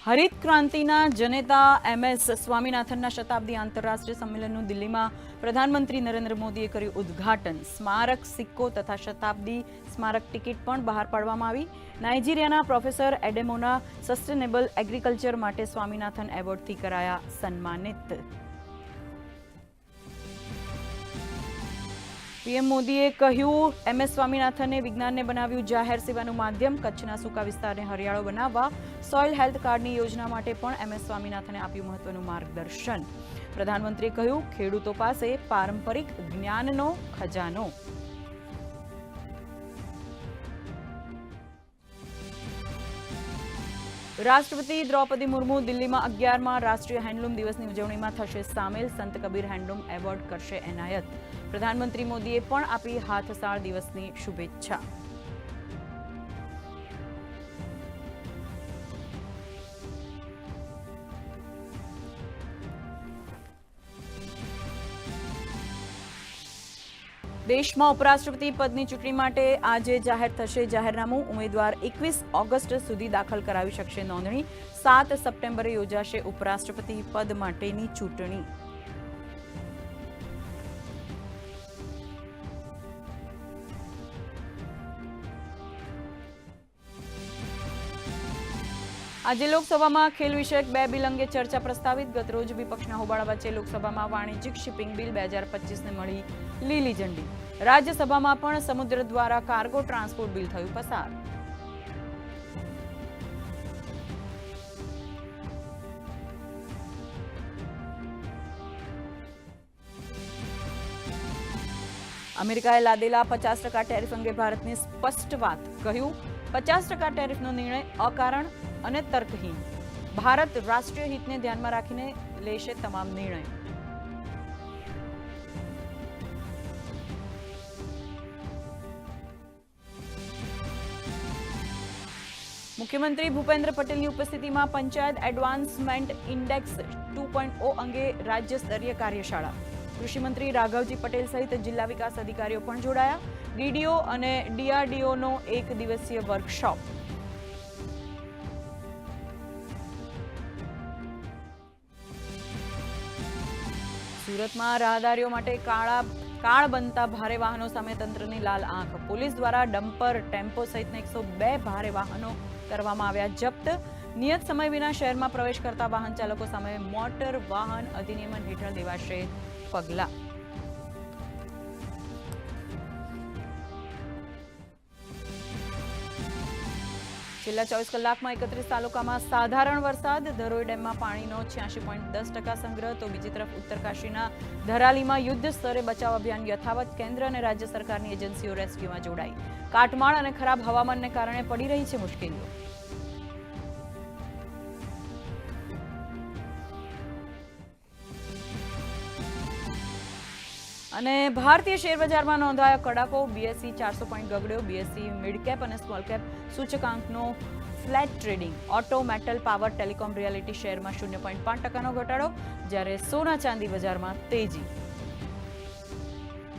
હરિત ક્રાંતિના જનેતા MS સ્વામીનાથનના શતાબ્દી આંતરરાષ્ટ્રીય સંમેલનનું દિલ્હીમાં પ્રધાનમંત્રી નરેન્દ્ર મોદીએ કર્યું ઉદ્ઘાટન। સ્મારક સિક્કો તથા શતાબ્દી સ્મારક ટિકિટ પણ બહાર પાડવામાં આવી। નાઇજીરિયાના પ્રોફેસર એડેમોના સસ્ટેનેબલ એગ્રીકલ્ચર માટે સ્વામીનાથન એવોર્ડથી કરાયા સન્માનિત। પીએમ મોદીએ કહ્યું, MS સ્વામીનાથને વિજ્ઞાનને બનાવ્યું જાહેર સેવાનું માધ્યમ। કચ્છના સૂકા વિસ્તારને હરિયાળો બનાવવા સોઇલ હેલ્થ કાર્ડની યોજના માટે પણ MS સ્વામીનાથને આપ્યું મહત્વનું માર્ગદર્શન। પ્રધાનમંત્રીએ કહ્યું, ખેડૂતો પાસે પારંપરિક જ્ઞાનનો ખજાનો। રાષ્ટ્રપતિ દ્રૌપદી મુર્મુ દિલ્હીમાં 11મા રાષ્ટ્રીય હેન્ડલૂમ દિવસની ઉજવણીમાં થશે સામેલ। સંત કબીર હેન્ડલૂમ એવોર્ડ કરશે એનાયત। પ્રધાનમંત્રી મોદીએ પણ આપી હાથસાળ દિવસની શુભેચ્છા। દેશમાં ઉપરાષ્ટ્રપતિ પદની ચૂંટણી માટે આજે જાહેર થશે જાહેરનામું। ઉમેદવાર 21 ઓગસ્ટ સુધી દાખલ કરાવી શકશે નોંધણી। 7 સપ્ટેમ્બરે યોજાશે ઉપરાષ્ટ્રપતિ પદ માટેની ચૂંટણી। આજે લોકસભામાં ખેલ વિષયક 2 બિલ અંગે ચર્ચા પ્રસ્તાવિત। ગતરોજ વિપક્ષના હોબાળા વચ્ચે લોકસભામાં વાણિજ્યિક શિપિંગ બિલ 2025ને મળી લીલી ઝંડી। રાજ્યસભામાં પણ સમુદ્ર દ્વારા કાર્ગો ટ્રાન્સપોર્ટ બિલ થયું પસાર। અમેરિકાએ લાદેલા 50% ટેરિફ અંગે ભારતની સ્પષ્ટ વાત। કહ્યું, 50% ટેરિફનો નિર્ણય અકારણ અને તર્કહીન। ભારત રાષ્ટ્રીય હિતને ધ્યાનમાં રાખીને લેશે તમામ નિર્ણય। મુખ્યમંત્રી ભૂપેન્દ્ર પટેલની ઉપસ્થિતિમાં પંચાયત એડવાન્સમેન્ટ ઇન્ડેક્સ 2.0 અંગે રાજ્ય સ્તરીય કાર્યશાળા। કૃષિમંત્રી રાઘવજી પટેલ સહિત જિલ્લા વિકાસ અધિકારીઓ પણ જોડાયા। ડીડીઓ અને ડીઆરડીઓનો 1 દિવસીય વર્કશોપ। સુરતમાં રાહદારીઓ માટે કાળ બનતા ભારે વાહનો સામે તંત્રની લાલ આંખ। પોલીસ દ્વારા ડમ્પર, ટેમ્પો સહિતના 102 ભારે વાહનો કરવામાં આવ્યા જપ્ત। નિયત સમય વિના શહેરમાં પ્રવેશ કરતા વાહન ચાલકો સામે મોટર વાહન અધિનિયમ હેઠળ લેવાશે પગલાં। છેલ્લા 24 કલાકમાં 31 તાલુકામાં સાધારણ વરસાદ। ધરોઈ ડેમમાં પાણીનો 86.10% સંગ્રહ। તો બીજી તરફ ઉત્તરકાશીના ધરાલીમાં યુદ્ધ સ્તરે બચાવ અભિયાન યથાવત। કેન્દ્ર અને રાજ્ય સરકારની એજન્સીઓ રેસ્ક્યુમાં જોડાઈ। કાટમાળ અને ખરાબ હવામાનને કારણે પડી રહી છે મુશ્કેલીઓ। અને ભારતીય શેર બજારમાં નોંધાયો કડાકો। BSE 400 પોઈન્ટ ગગડ્યો। BSE મિડ કેપ અને સ્મોલ કેપ સૂચકાંકનો flat trading. Auto, metal, power, telecom, realty શેરમાં 0.5% ઘટાડો, જ્યારે સોના ચાંદી બજારમાં તેજી।